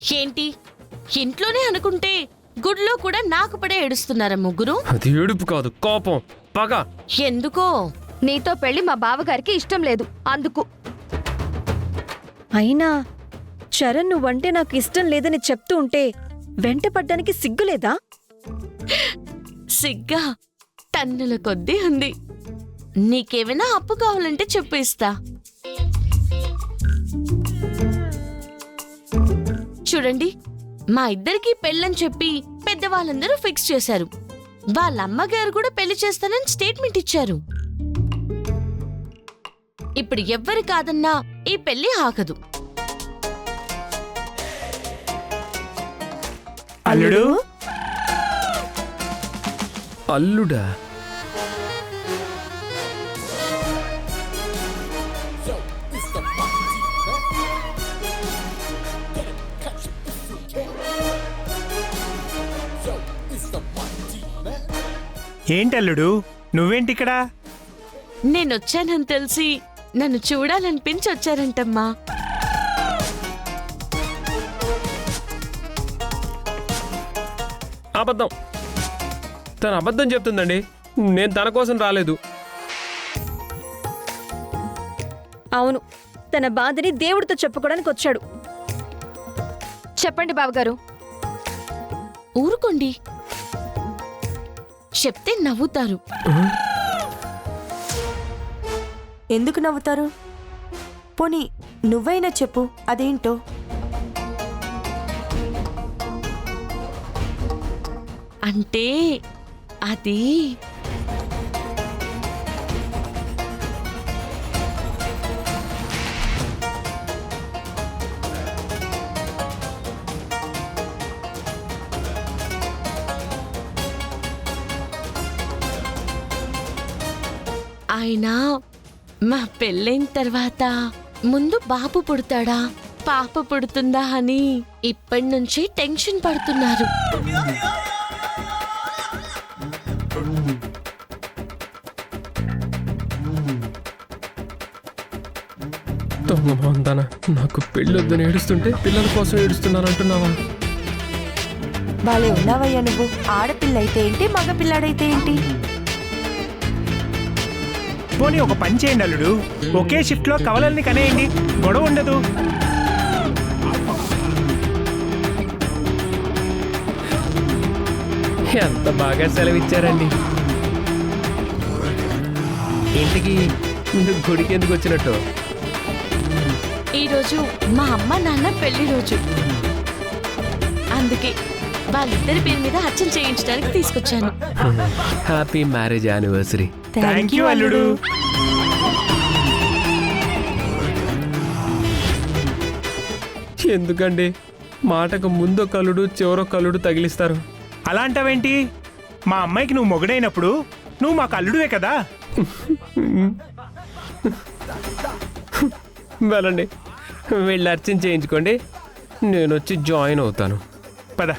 ఏంటి ఇంట్లోనే అనుకుంటే గుడిలో కూడా నాకు పడే ఏడుస్తున్నారా ముగ్గురు? అది ఏడుపు కాదు, కోపం, పగ. ఎందుకో? నీతో పెళ్లి మా బావగారికి ఇష్టం లేదు అందుకు. అయినా చరణ్ నువ్వంటే నాకు ఇష్టం లేదని చెప్తూ ఉంటే వెంట పడ్డానికి సిగ్గులేదా? సిగ్గా టన్నుల కొద్దీ ఉంది. నీకేమైనా అప్పు కావాలంటే చెప్పు, ఇస్తా. చూడండి, మా ఇద్దరికి పెళ్ళని చెప్పి పెద్దవాళ్ళందరూ ఫిక్స్ చేశారు. వాళ్ళ అమ్మగారు కూడా పెళ్లి చేస్తానని స్టేట్మెంట్ ఇచ్చారు. ఇప్పుడు ఎవ్వరు కాదన్నా ఈ పెళ్లి ఆగదు. అల్లుడు, అల్లుడా? ఏంటల్లుడు నువ్వేంటిక్కడ? నేనొచ్చానని తెలిసి నన్ను చూడాలనిపించి వచ్చారంటమ్మా. అబద్ధం. తను అబద్ధం చెప్తుందండి. నేను తన కోసం రాలేదు. అవును, తన బాధని దేవుడితో చెప్పుకోవడానికి వచ్చాడు. చెప్పండి బావగారు. ఊరుకోండి, చెప్తే నవ్వుతారు. ఎందుకు నవ్వుతారు? పోనీ నువ్వైనా చెప్పు, అదేంటో. అంటే అది ఆయన మా పెళ్ళైన తర్వాత ముందు బాబు పుడతాడా పాప పుడుతుందా అని ఇప్పటి నుంచి టెన్షన్ పడుతున్నారు. తన నాకు పెళ్ళొద్దని ఏడుస్తుంటే పిల్లల కోసం ఏడుస్తున్నానంటున్నావా? బాలే ఉన్నావయ్యా నువ్వు. ఆడపిల్ల అయితే ఏంటి, మగపిల్లాడైతే ఏంటి? పోనీ ఒక పని చేయండి అల్లుడు, ఒకే షిఫ్ట్ లో కవలల్ని కనేయండి, గొడవ ఉండదు. ఎంత బాగా సెలవిచ్చారండి. ఇంటికి గుడికి ఎందుకు వచ్చినట్టు? ఈరోజు మా అమ్మ నాన్న పెళ్లి రోజు, అందుకే వాళ్ళిద్దరి పేరు మీద అర్చన చేయించడానికి తీసుకొచ్చాను. Happy marriage anniversary. Thank you అల్లుడు. ఎందుకండి మాటకు ముందో కలుడు చివరో కలుడు తగిలిస్తారు? అలా అంటావేంటి? మా అమ్మాయికి నువ్వు మొగుడైనప్పుడు నువ్వు మాకు అల్లుడువే కదా. వెళ్ళండి, వెళ్ళి అర్చన చేయించుకోండి, నేను వచ్చి జాయిన్ అవుతాను. పద.